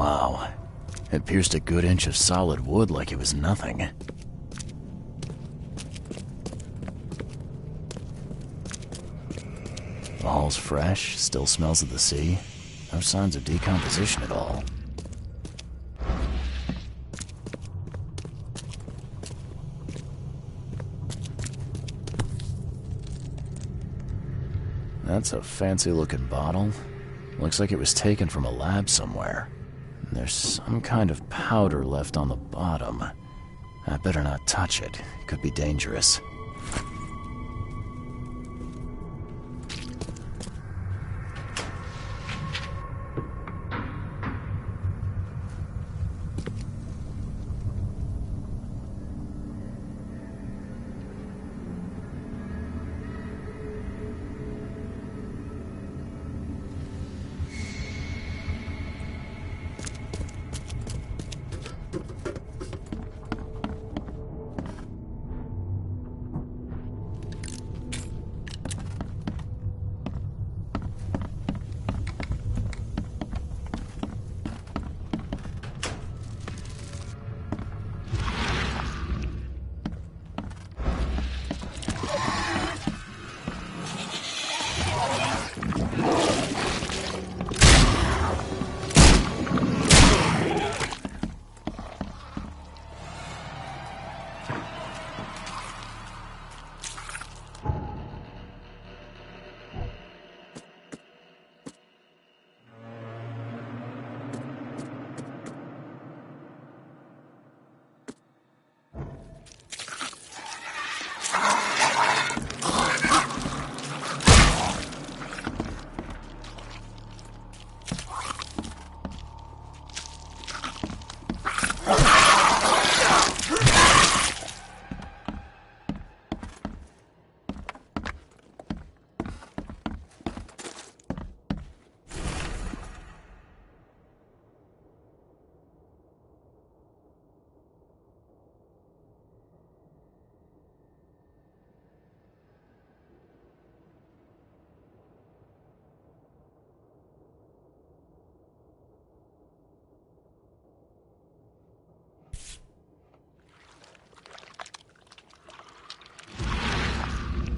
Wow. It pierced a good inch of solid wood like it was nothing. The hull's fresh, still smells of the sea. No signs of decomposition at all. That's a fancy-looking bottle. Looks like it was taken from a lab somewhere. There's some kind of powder left on the bottom. I better not touch it. It could be dangerous.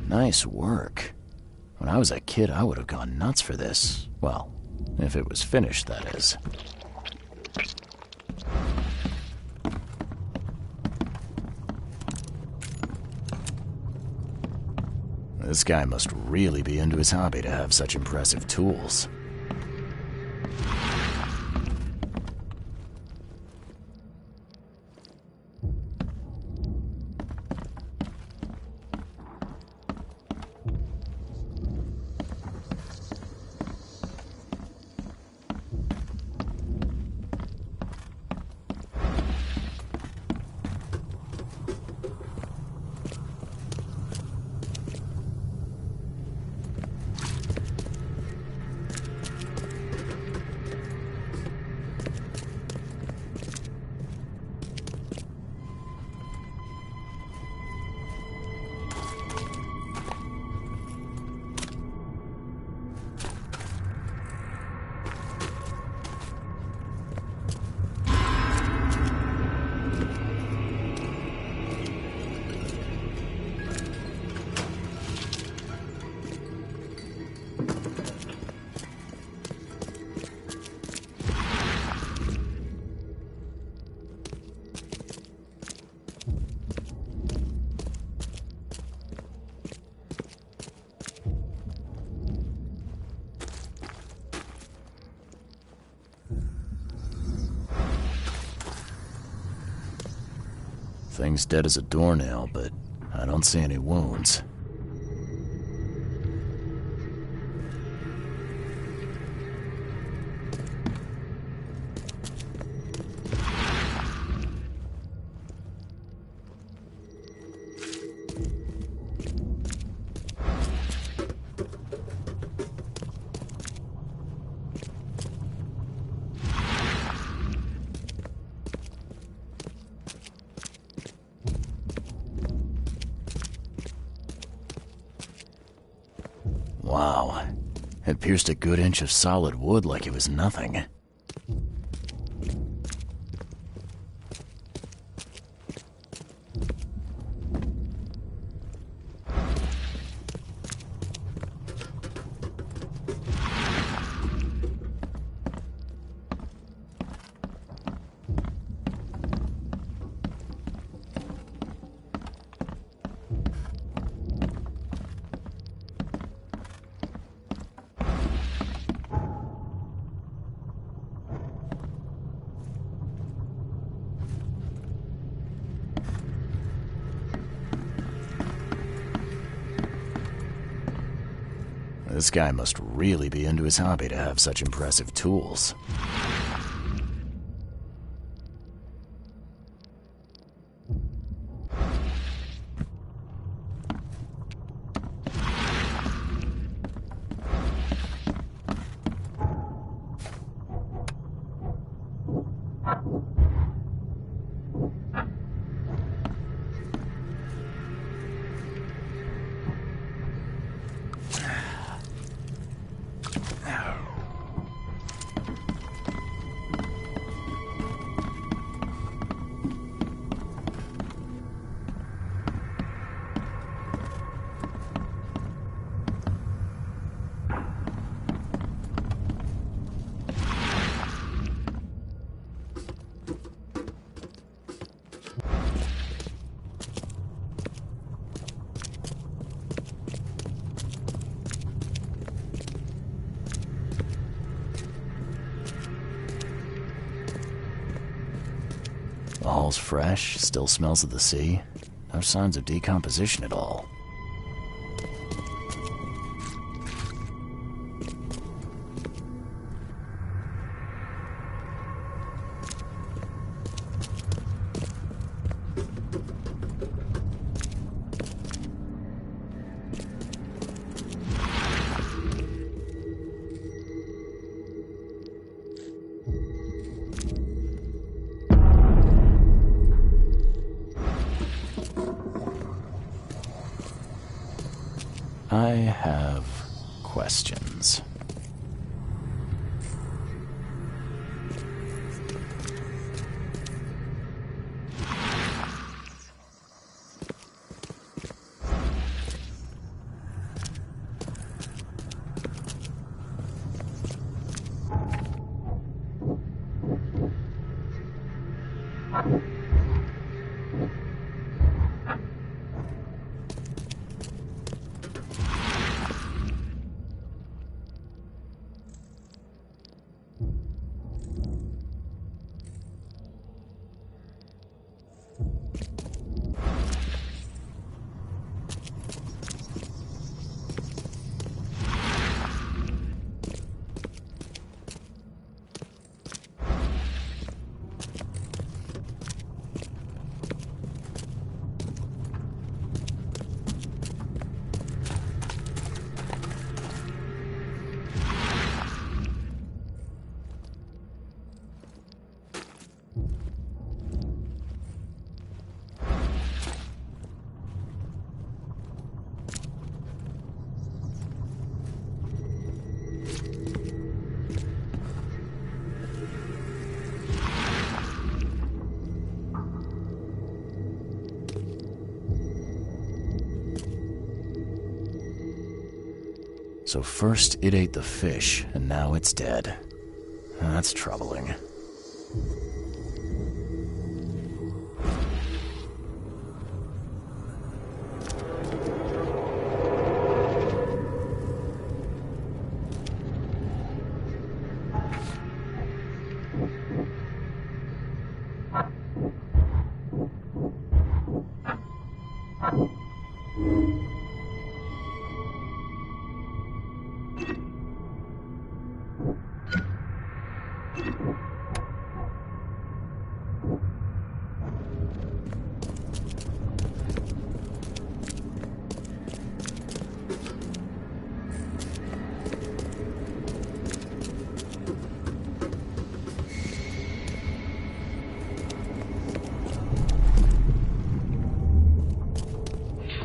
Nice work. When I was a kid, I would have gone nuts for this. Well, if it was finished, that is. This guy must really be into his hobby to have such impressive tools. Thing's dead as a doornail, but I don't see any wounds. Wow. It pierced a good inch of solid wood like it was nothing. This guy must really be into his hobby to have such impressive tools. The hull's fresh, still smells of the sea. No signs of decomposition at all. I have questions. So first it ate the fish, and now it's dead. That's troubling.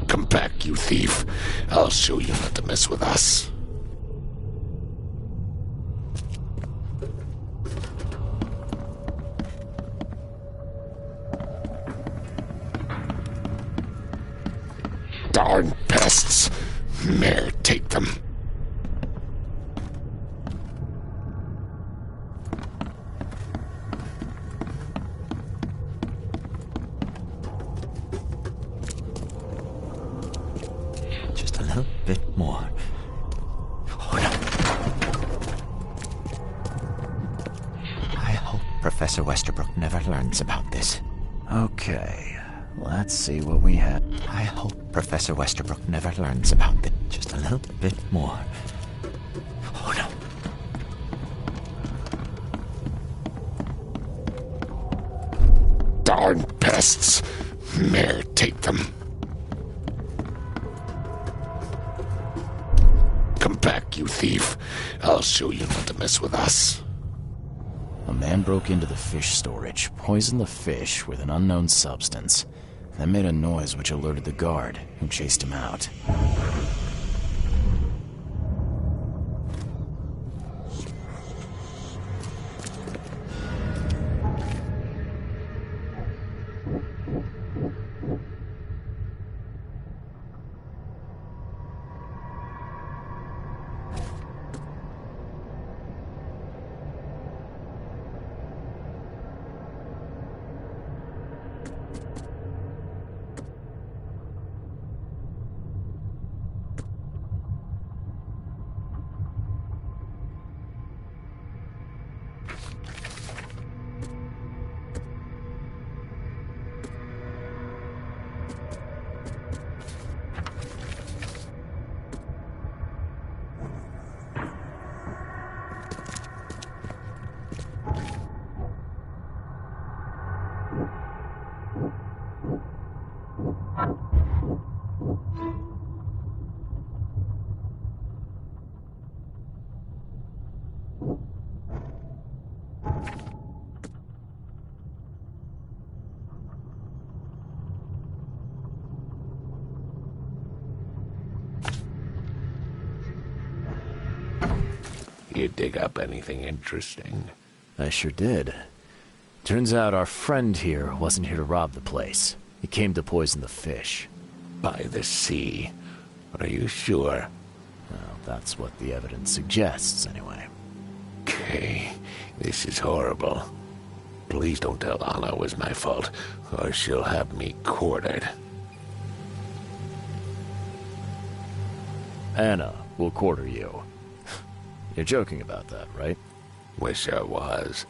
Come back, you thief. I'll show you not to mess with us. Darn pests. Mayor, take them. Just a little bit more. Hold up. I hope Professor Westerbrook never learns about this. Okay, let's see what we have. I hope Professor Westerbrook never learns about it. Just a little bit more. Darn pests! Mere take them. Come back, you thief. I'll show you not to mess with us. A man broke into the fish storage, poisoned the fish with an unknown substance, then made a noise which alerted the guard, who chased him out. You dig up anything interesting? I sure did. Turns out our friend here wasn't here to rob the place. He came to poison the fish. By the sea. Are you sure? Well, that's what the evidence suggests, anyway. Okay, this is horrible. Please don't tell Anna it was my fault, or she'll have me quartered. Anna will quarter you. You're joking about that, right? Wish I was.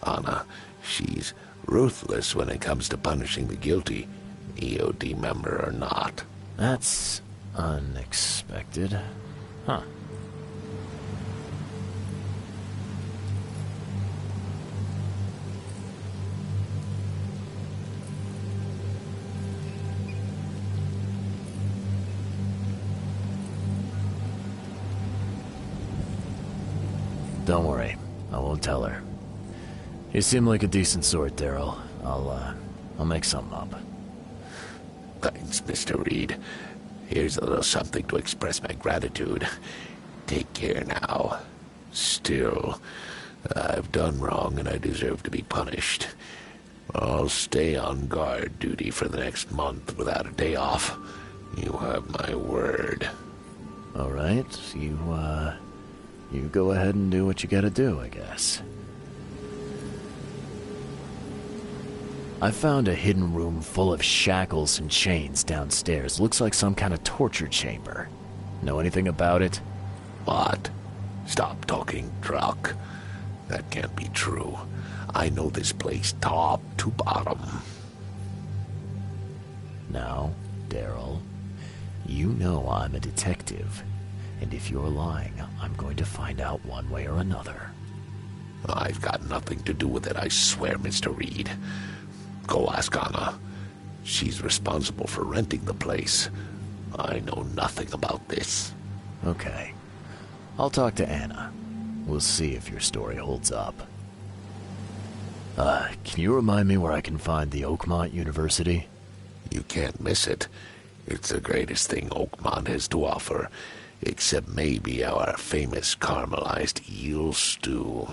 Anna, she's ruthless when it comes to punishing the guilty, EOD member or not. That's unexpected. Huh. Don't worry, I won't tell her. You seem like a decent sort, Daryl. I'll make something up. Thanks, Mr. Reed. Here's a little something to express my gratitude. Take care now. Still, I've done wrong and I deserve to be punished. I'll stay on guard duty for the next month without a day off. You have my word. All right, you go ahead and do what you gotta do, I guess. I found a hidden room full of shackles and chains downstairs. Looks like some kind of torture chamber. Know anything about it? What? Stop talking truck. That can't be true. I know this place top to bottom. Now, Daryl, you know I'm a detective. And if you're lying, I'm going to find out one way or another. I've got nothing to do with it, I swear, Mr. Reed. Go ask Anna. She's responsible for renting the place. I know nothing about this. Okay. I'll talk to Anna. We'll see if your story holds up. Can you remind me where I can find the Oakmont University? You can't miss it. It's the greatest thing Oakmont has to offer. Except maybe our famous caramelized eel stew.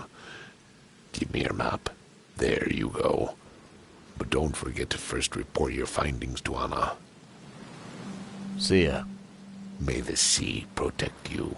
Give me your map. There you go. But don't forget to first report your findings to Anna. See ya. May the sea protect you.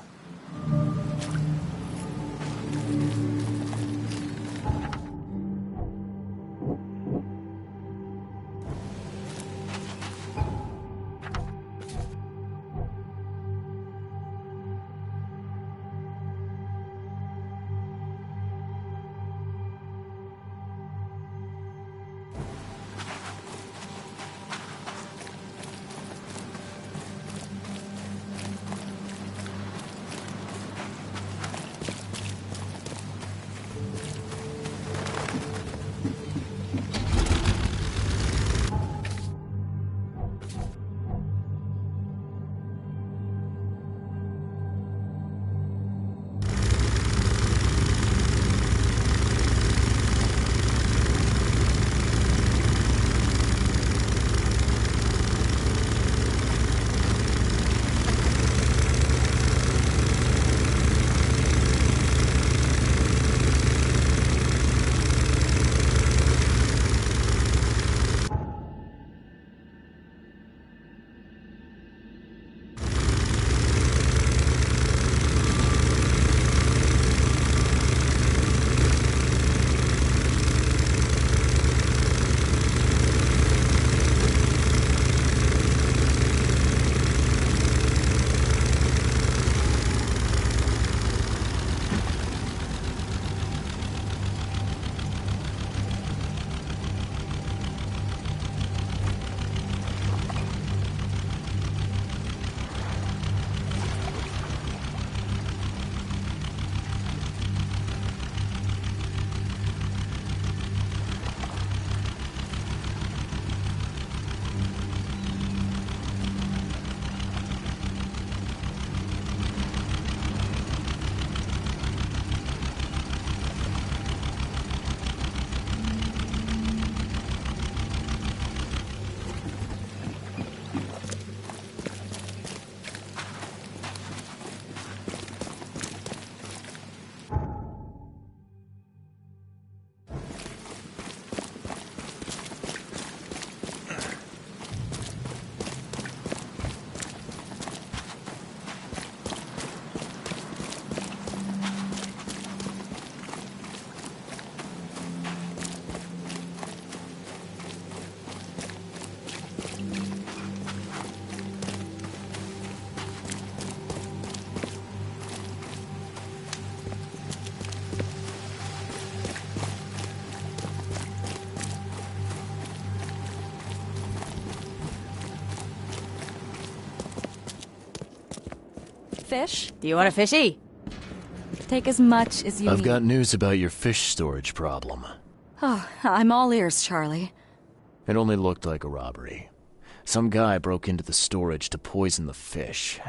fish? Do you want a fishy? Take as much as you need. I've got news about your fish storage problem. Oh, I'm all ears, Charlie. It only looked like a robbery. Some guy broke into the storage to poison the fish.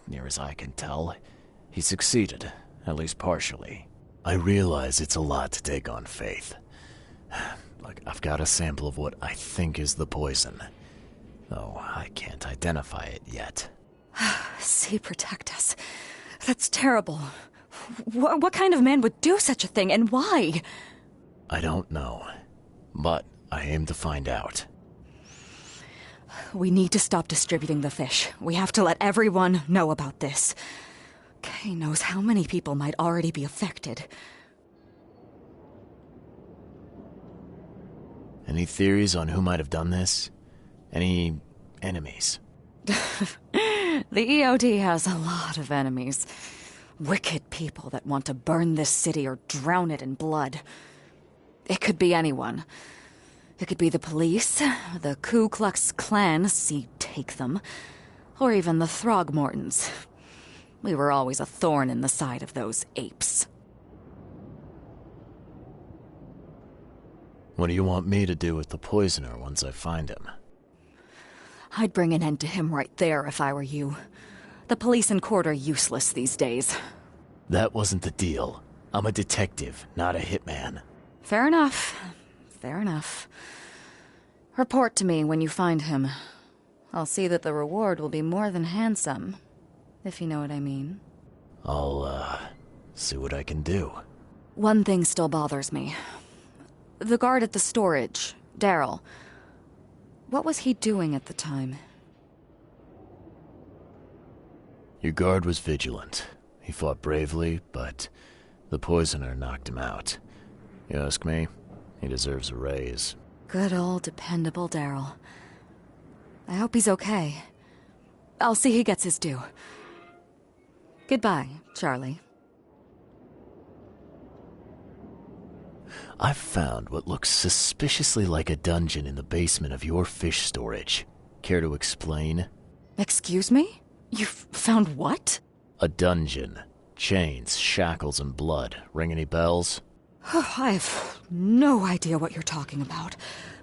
Near as I can tell, he succeeded, at least partially. I realize it's a lot to take on faith. Look, I've got a sample of what I think is the poison, though I can't identify it yet. See, protect us. That's terrible. What kind of man would do such a thing, and why? I don't know, but I aim to find out. We need to stop distributing the fish. We have to let everyone know about this. Kay knows how many people might already be affected. Any theories on who might have done this? Any enemies? The EOD has a lot of enemies. Wicked people that want to burn this city or drown it in blood. It could be anyone. It could be the police, the Ku Klux Klan, see take them, or even the Throgmortons. We were always a thorn in the side of those apes. What do you want me to do with the poisoner once I find him? I'd bring an end to him right there if I were you. The police and court are useless these days. That wasn't the deal. I'm a detective, not a hitman. Fair enough. Fair enough. Report to me when you find him. I'll see that the reward will be more than handsome, if you know what I mean. I'll, see what I can do. One thing still bothers me. The guard at the storage, Daryl. What was he doing at the time? Your guard was vigilant. He fought bravely, but the poisoner knocked him out. You ask me, he deserves a raise. Good old dependable Daryl. I hope he's okay. I'll see he gets his due. Goodbye, Charlie. I've found what looks suspiciously like a dungeon in the basement of your fish storage. Care to explain? Excuse me? You've found what? A dungeon. Chains, shackles, and blood. Ring any bells? I've no idea what you're talking about,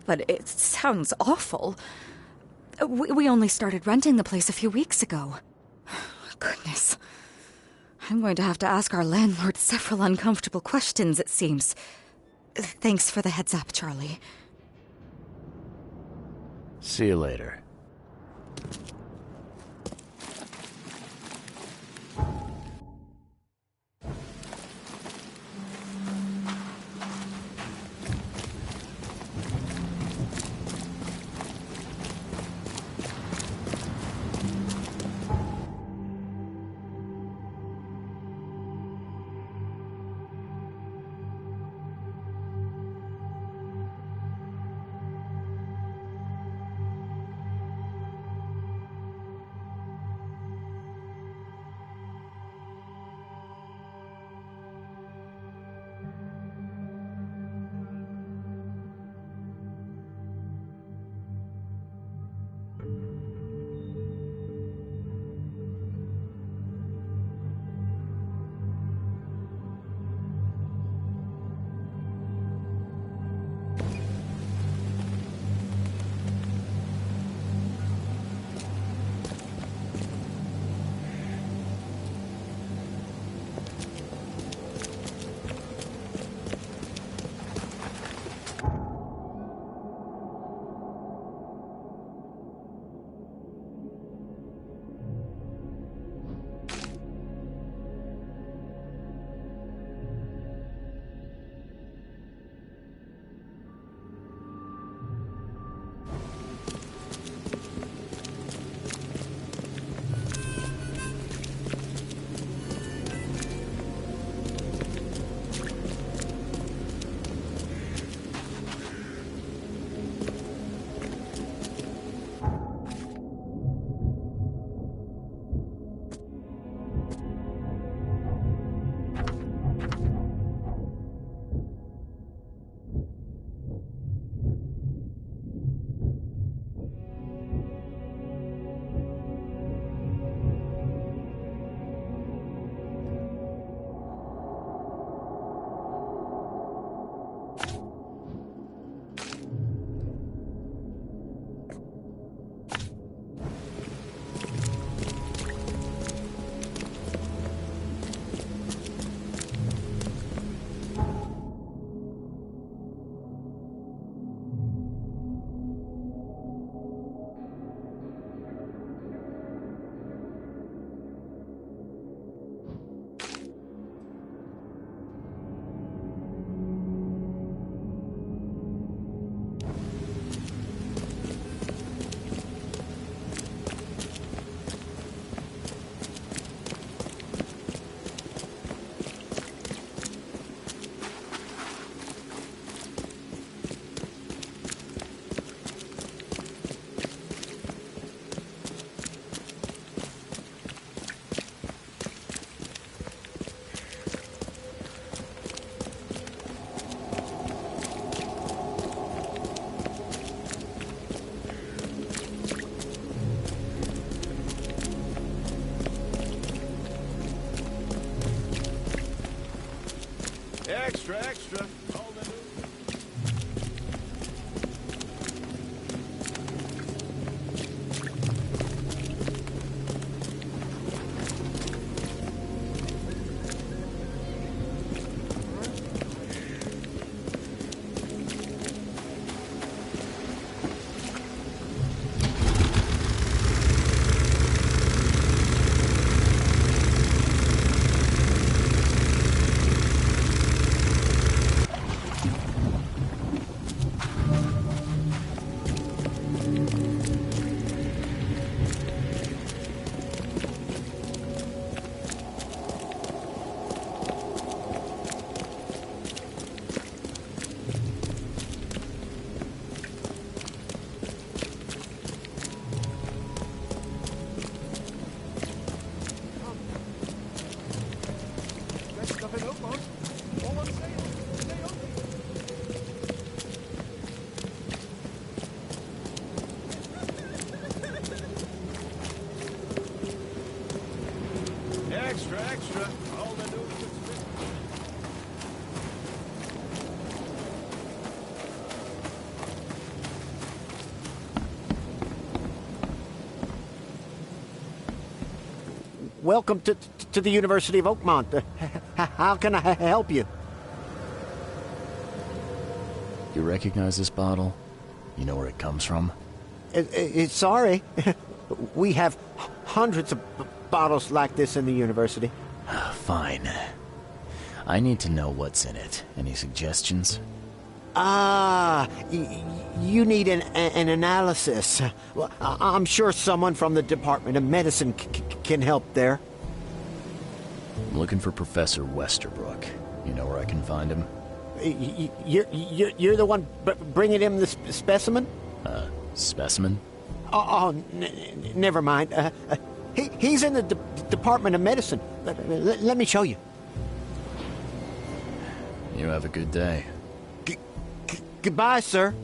but it sounds awful. We only started renting the place a few weeks ago. Goodness. I'm going to have to ask our landlord several uncomfortable questions, it seems. Thanks for the heads up, Charlie. See you later. welcome to the University of Oakmont. How can I help you? You recognize this bottle? You know where it comes from? Sorry. We have hundreds of bottles like this in the university. Fine. I need to know what's in it. Any suggestions? You need an analysis. Well, I'm sure someone from the Department of Medicine can help there. I'm looking for Professor Westerbrook. You know where I can find him? You're the one bringing him the specimen? Specimen? Never mind. He's in the Department of Medicine. Let me show you. You have a good day. Goodbye, sir.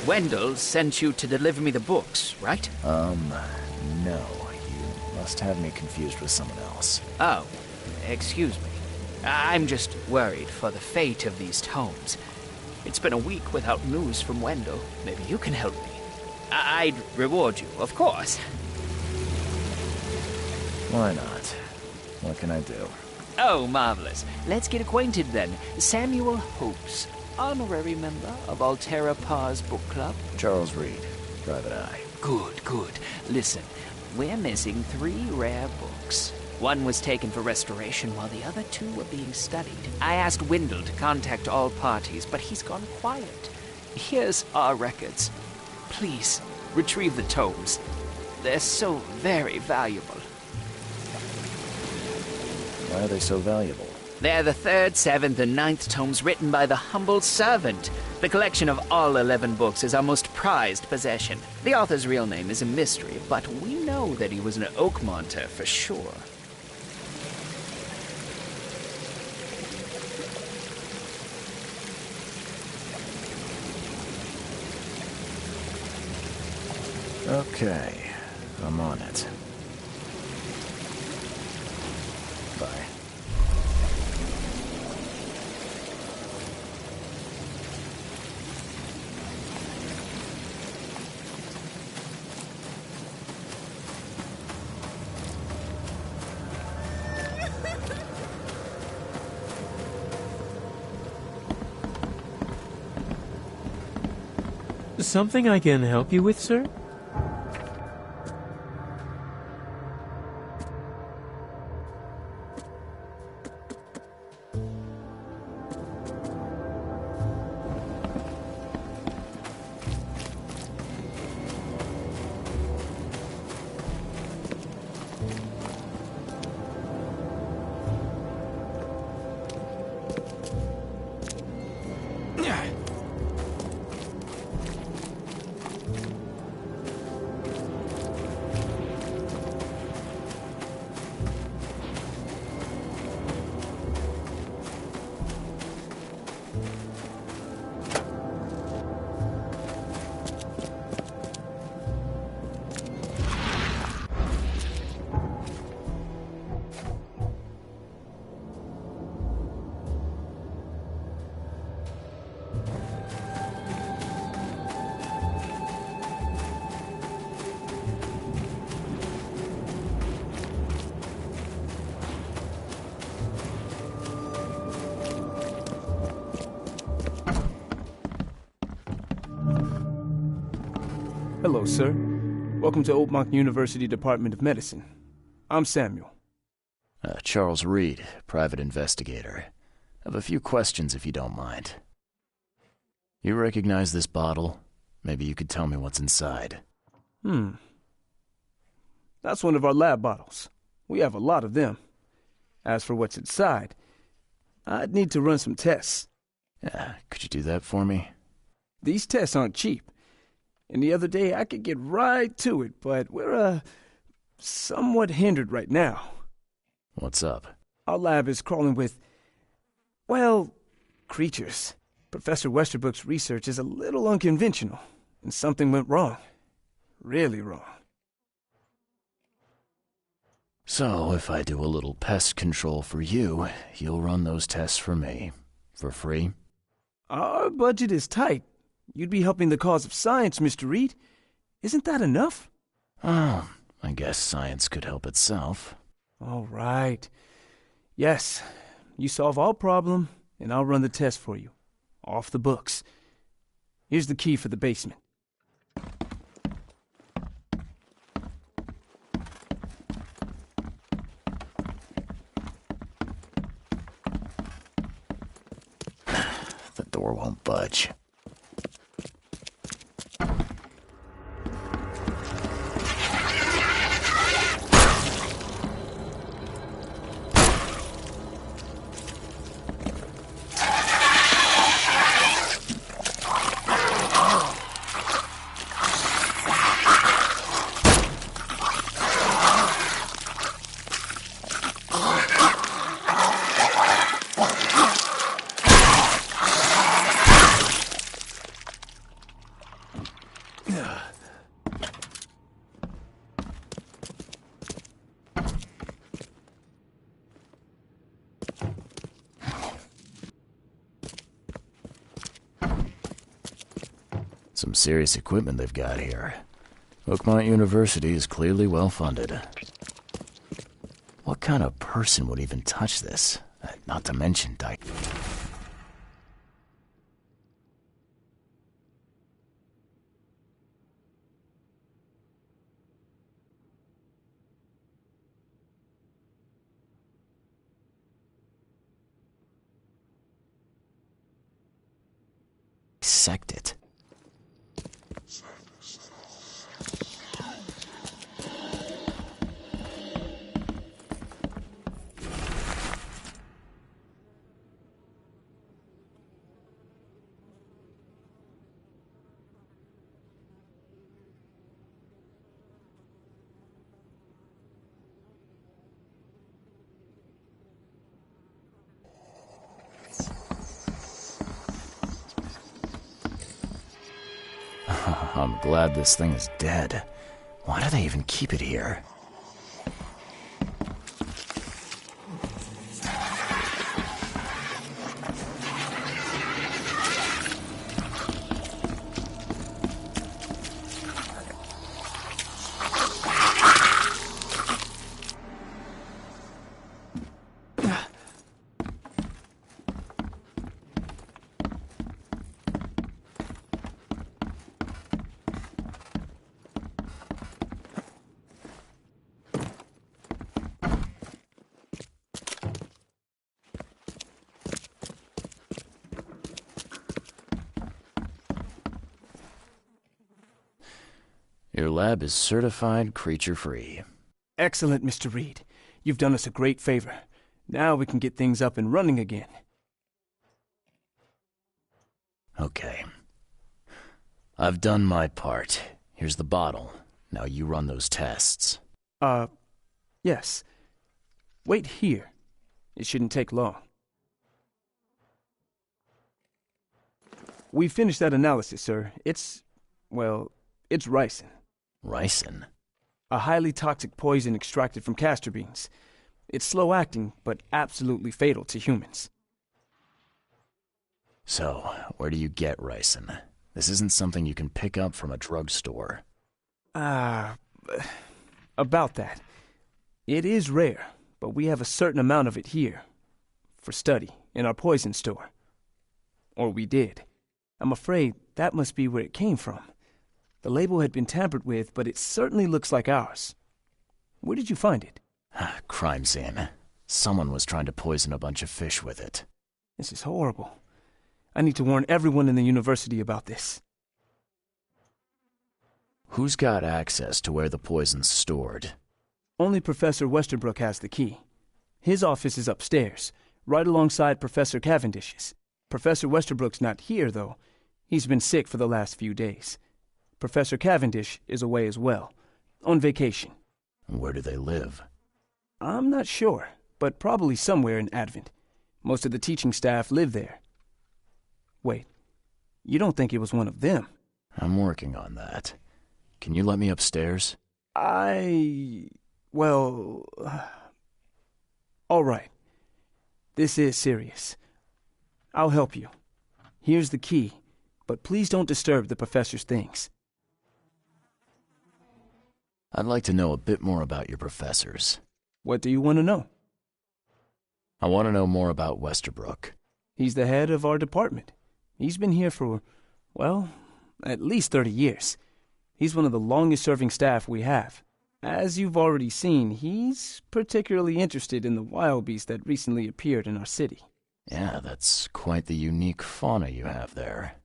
Wendell sent you to deliver me the books, right? No. You must have me confused with someone else. Oh, excuse me. I'm just worried for the fate of these tomes. It's been a week without news from Wendell. Maybe you can help me. I'd reward you, of course. Why not? What can I do? Oh, marvelous. Let's get acquainted then. Samuel Hopes, honorary member of Altera Pars Book Club. Charles Reed, Private Eye. Good, good. Listen, we're missing 3 rare books. One was taken for restoration while the other 2 were being studied. I asked Wendell to contact all parties, but he's gone quiet. Here's our records. Please, retrieve the tomes. They're so very valuable. Why are they so valuable? They're the 3rd, 7th, and 9th tomes written by the humble servant. The collection of all 11 books is our most prized possession. The author's real name is a mystery, but we know that he was an Oakmonter for sure. Okay, I'm on it. Bye. Something I can help you with, sir? Hello, sir. Welcome to Oakmont University Department of Medicine. I'm Samuel. Charles Reed, private investigator. I have a few questions if you don't mind. You recognize this bottle? Maybe you could tell me what's inside. That's one of our lab bottles. We have a lot of them. As for what's inside, I'd need to run some tests. Yeah, could you do that for me? These tests aren't cheap. And the other day I could get right to it, but we're, somewhat hindered right now. What's up? Our lab is crawling with, well, creatures. Professor Westerbrook's research is a little unconventional, and something went wrong. Really wrong. So, if I do a little pest control for you, you'll run those tests for me. For free? Our budget is tight. You'd be helping the cause of science, Mr. Reed. Isn't that enough? Oh, I guess science could help itself. All right. Yes, you solve our problem, and I'll run the test for you. Off the books. Here's the key for the basement. The door won't budge. Some serious equipment they've got here. Oakmont University is clearly well funded. What kind of person would even touch this? Not to mention dissect it. I'm glad this thing is dead. Why do they even keep it here? Your lab is certified creature-free. Excellent, Mr. Reed. You've done us a great favor. Now we can get things up and running again. Okay. I've done my part. Here's the bottle. Now you run those tests. Yes. Wait here. It shouldn't take long. We finished that analysis, sir. It's ricin. Ricin? A highly toxic poison extracted from castor beans. It's slow-acting, but absolutely fatal to humans. So, where do you get ricin? This isn't something you can pick up from a drugstore. About that. It is rare, but we have a certain amount of it here. For study, in our poison store. Or we did. I'm afraid that must be where it came from. The label had been tampered with, but it certainly looks like ours. Where did you find it? Crime scene. Someone was trying to poison a bunch of fish with it. This is horrible. I need to warn everyone in the university about this. Who's got access to where the poison's stored? Only Professor Westerbrook has the key. His office is upstairs, right alongside Professor Cavendish's. Professor Westerbrook's not here, though. He's been sick for the last few days. Professor Cavendish is away as well, on vacation. Where do they live? I'm not sure, but probably somewhere in Advent. Most of the teaching staff live there. Wait, you don't think it was one of them? I'm working on that. Can you let me upstairs? Well... all right. This is serious. I'll help you. Here's the key, but please don't disturb the professor's things. I'd like to know a bit more about your professors. What do you want to know? I want to know more about Westerbrook. He's the head of our department. He's been here for, well, at least 30 years. He's one of the longest-serving staff we have. As you've already seen, he's particularly interested in the wild beast that recently appeared in our city. Yeah, that's quite the unique fauna you have there.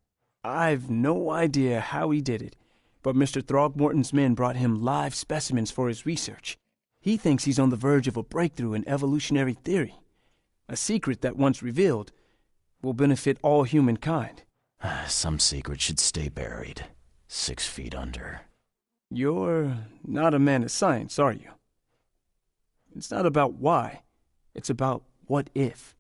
I've no idea how he did it, but Mr. Throgmorton's men brought him live specimens for his research. He thinks he's on the verge of a breakthrough in evolutionary theory. A secret that, once revealed, will benefit all humankind. Some secret should stay buried, 6 feet under. You're not a man of science, are you? It's not about why. It's about what if.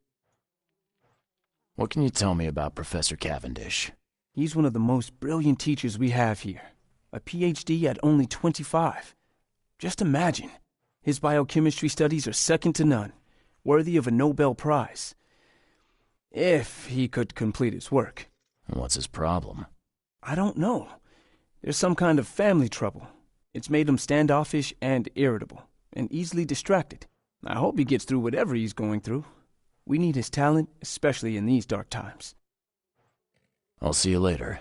What can you tell me about Professor Cavendish? He's one of the most brilliant teachers we have here. A PhD at only 25. Just imagine. His biochemistry studies are second to none, worthy of a Nobel Prize. If he could complete his work. What's his problem? I don't know. There's some kind of family trouble. It's made him standoffish and irritable, and easily distracted. I hope he gets through whatever he's going through. We need his talent, especially in these dark times. I'll see you later.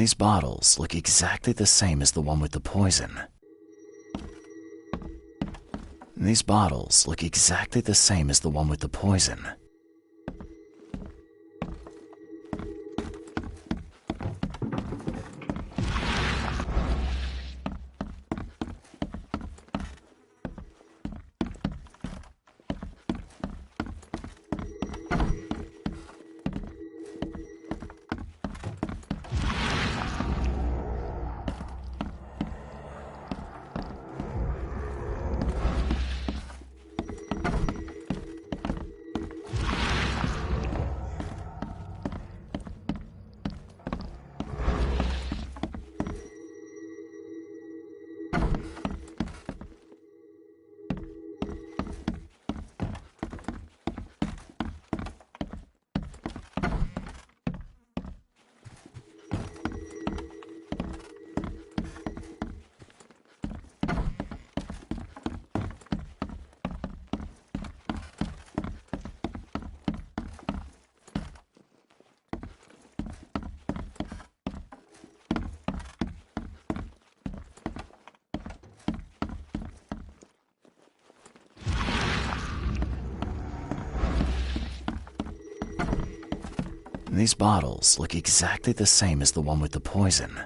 These bottles look exactly the same as the one with the poison. These bottles look exactly the same as the one with the poison. These bottles look exactly the same as the one with the poison.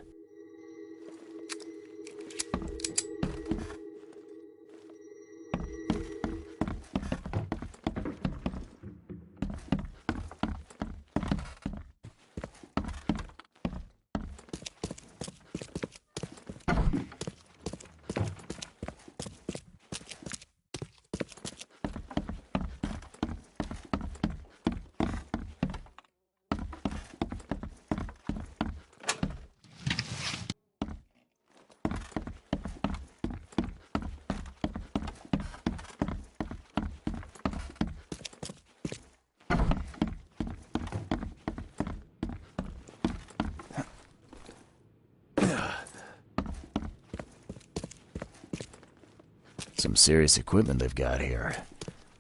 Some serious equipment they've got here.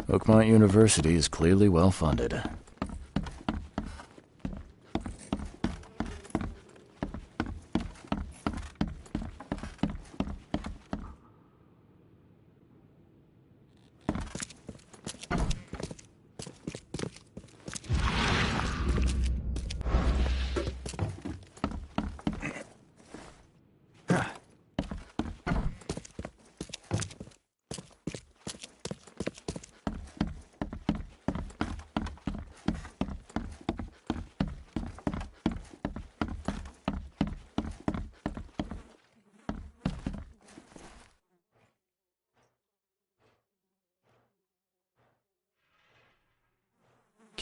Oakmont University is clearly well funded.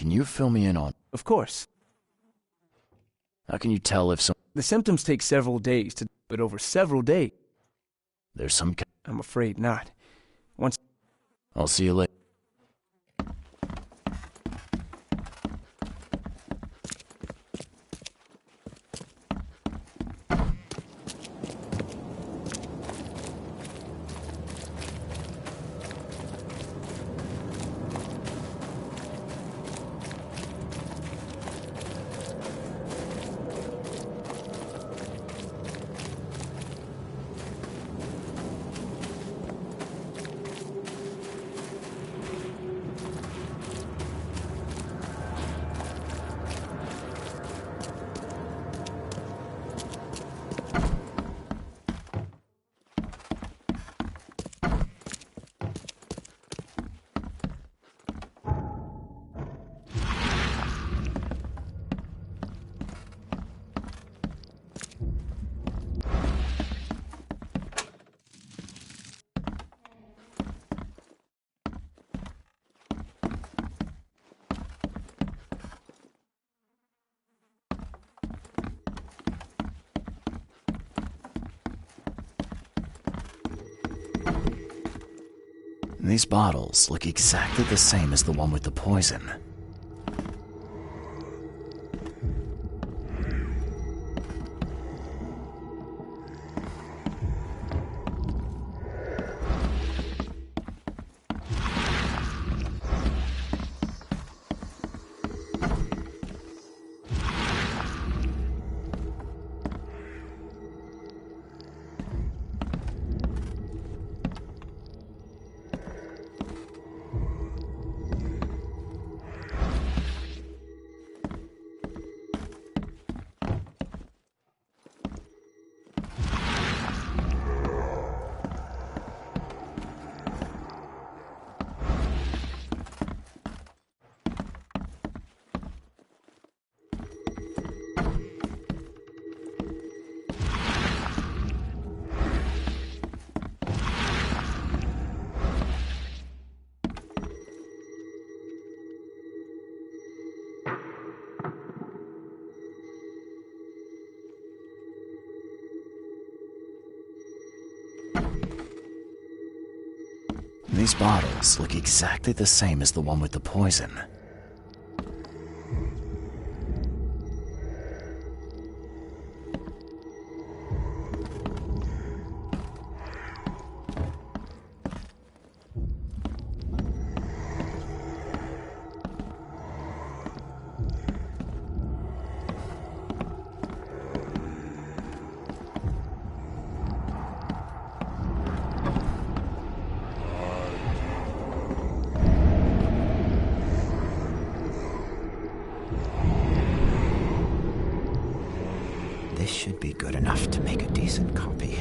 Can you fill me in on... Of course. How can you tell if some... The symptoms take several days to... But over several days... There's some... I'm afraid not. Once... I'll see you later. These bottles look exactly the same as the one with the poison. these bottles look exactly the same as the one with the poison. This should be good enough to make a decent copy.